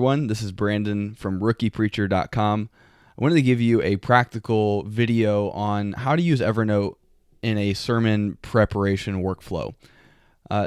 everyone. This is Brandon from rookiepreacher.com. I wanted to give you a practical video on how to use Evernote in a sermon preparation workflow.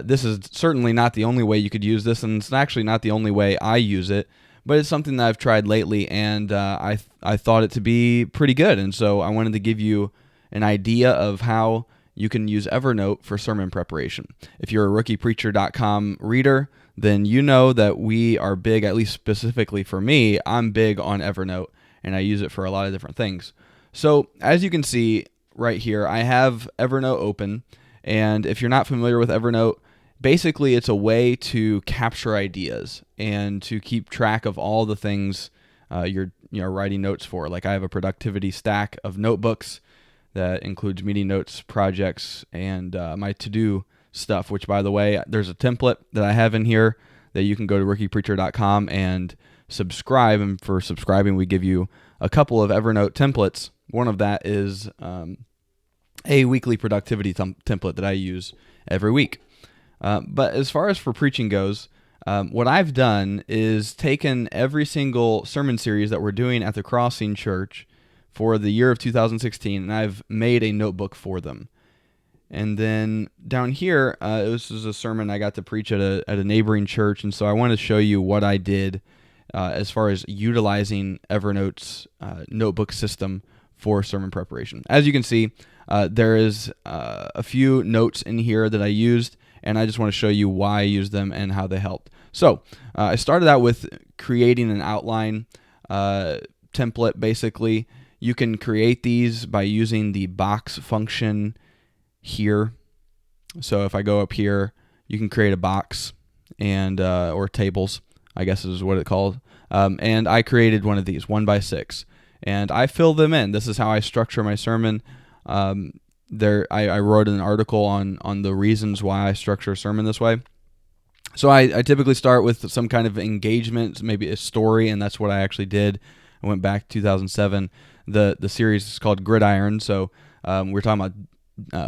This is certainly not the only way you could use this, and it's actually not the only way I use it, but it's something that I've tried lately, and I thought it to be pretty good, and so I wanted to give you an idea of how you can use Evernote for sermon preparation. If you're a rookiepreacher.com reader, then you know that we are big, at least specifically for me, I'm big on Evernote, and I use it for a lot of different things. So as you can see right here, I have Evernote open, and if you're not familiar with Evernote, basically it's a way to capture ideas and to keep track of all the things you're writing notes for. Like I have a productivity stack of notebooks that includes meeting notes, projects, and my to-do stuff, which, by the way, there's a template that I have in here that you can go to rookiepreacher.com and subscribe. And for subscribing, we give you a couple of Evernote templates. One of that is a weekly productivity template that I use every week. But as far as for preaching goes, what I've done is taken every single sermon series that we're doing at the Crossing Church for the year of 2016, and I've made a notebook for them. And then down here, this is a sermon I got to preach at a neighboring church, and so I want to show you what I did as far as utilizing Evernote's notebook system for sermon preparation. As you can see, there is a few notes in here that I used, and I just want to show you why I used them and how they helped. So I started out with creating an outline template, basically. You can create these by using the box function here. So if I go up here, you can create a box and or tables, I guess is what it's called. And I created one of these, 1x6, and I fill them in. This is how I structure my sermon. I wrote an article on the reasons why I structure a sermon this way. So I typically start with some kind of engagement, maybe a story, and that's what I actually did. I went back to 2007. The series is called Gridiron, so we're talking about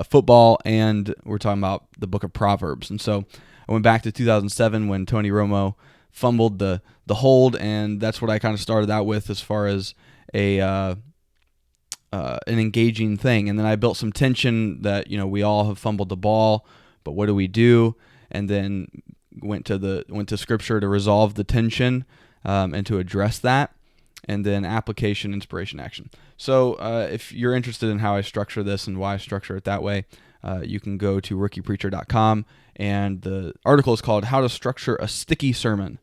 football, and we're talking about the book of Proverbs. And so I went back to 2007 when Tony Romo fumbled the hold, and that's what I kind of started out with as far as an engaging thing. And then I built some tension that, we all have fumbled the ball, but what do we do? And then went to Scripture to resolve the tension and to address that. And then application, inspiration, action. So if you're interested in how I structure this and why I structure it that way, you can go to rookiepreacher.com, and the article is called How to Structure a Sticky Sermon,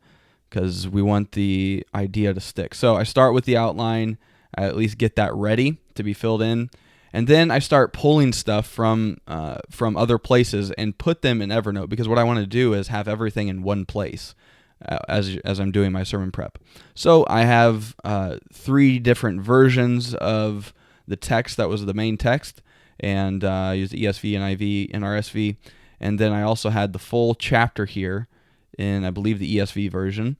because we want the idea to stick. So I start with the outline, I at least get that ready to be filled in, and then I start pulling stuff from other places and put them in Evernote, because what I want to do is have everything in one place. As I'm doing my sermon prep. So I have 3 different versions of the text that was the main text, and I used ESV, NIV, and RSV, and then I also had the full chapter here in, I believe, the ESV version.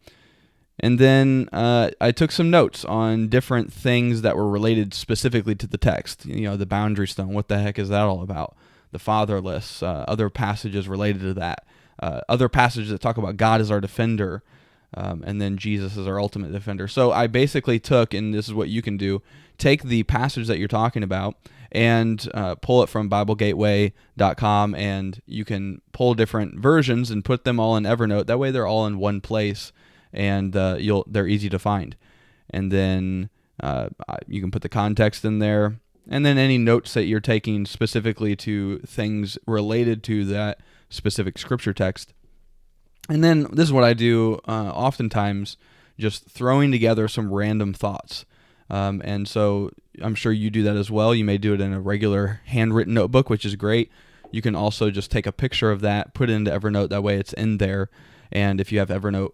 And then I took some notes on different things that were related specifically to the text. The boundary stone, what the heck is that all about? The fatherless, other passages related to that. Other passages that talk about God as our defender, and then Jesus as our ultimate defender. So I basically took, and this is what you can do, take the passage that you're talking about and pull it from BibleGateway.com, and you can pull different versions and put them all in Evernote. That way they're all in one place, and they're easy to find. And then you can put the context in there, and then any notes that you're taking specifically to things related to that specific scripture text. And then this is what I do oftentimes, just throwing together some random thoughts. And so I'm sure you do that as well. You may do it in a regular handwritten notebook, which is great. You can also just take a picture of that, put it into Evernote. That way it's in there. And if you have Evernote,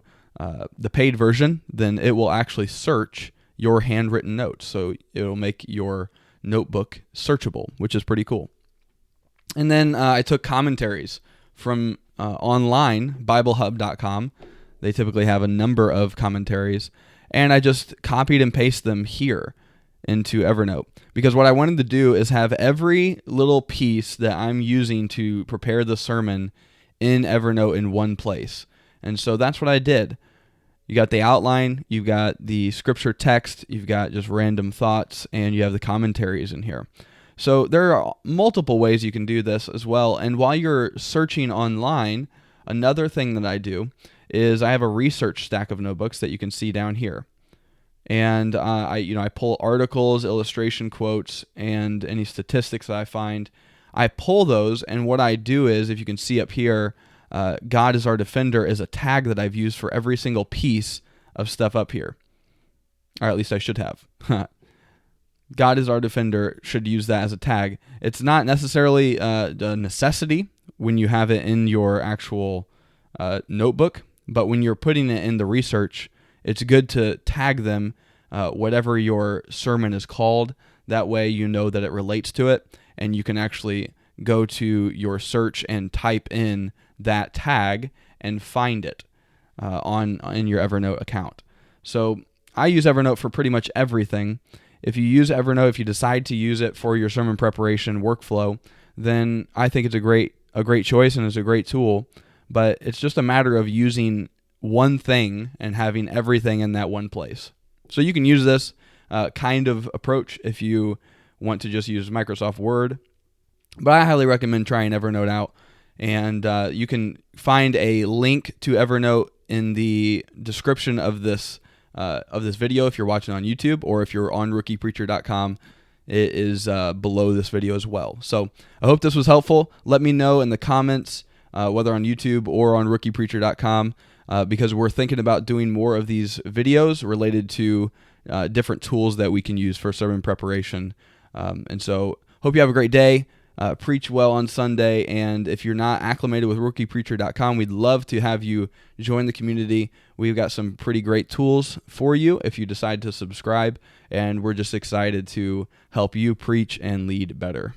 the paid version, then it will actually search your handwritten notes. So it will make your notebook searchable, which is pretty cool. And then I took commentaries from online, BibleHub.com. They typically have a number of commentaries, and I just copied and pasted them here into Evernote, because what I wanted to do is have every little piece that I'm using to prepare the sermon in Evernote in one place. And so that's what I did. You got the outline, you've got the scripture text, you've got just random thoughts, and you have the commentaries in here. So there are multiple ways you can do this as well. And while you're searching online, another thing that I do is I have a research stack of notebooks that you can see down here. And I pull articles, illustration quotes, and any statistics that I find. I pull those, and what I do is, if you can see up here, God is our defender is a tag that I've used for every single piece of stuff up here. Or at least I should have. God is our defender should use that as a tag. It's not necessarily a necessity when you have it in your actual notebook, but when you're putting it in the research, it's good to tag them whatever your sermon is called. That way you know that it relates to it, and you can actually go to your search and type in that tag and find it in your Evernote account. So I use Evernote for pretty much everything. If you use Evernote, if you decide to use it for your sermon preparation workflow, then I think it's a great choice and it's a great tool. But it's just a matter of using one thing and having everything in that one place. So you can use this kind of approach if you want to just use Microsoft Word. But I highly recommend trying Evernote out. And you can find a link to Evernote in the description of this video if you're watching on YouTube, or if you're on rookiepreacher.com, it is below this video as well. So I hope this was helpful. Let me know in the comments, whether on YouTube or on rookiepreacher.com, because we're thinking about doing more of these videos related to different tools that we can use for sermon preparation. And so hope you have a great day. Preach well on Sunday, and if you're not acclimated with rookiepreacher.com, we'd love to have you join the community. We've got some pretty great tools for you if you decide to subscribe, and we're just excited to help you preach and lead better.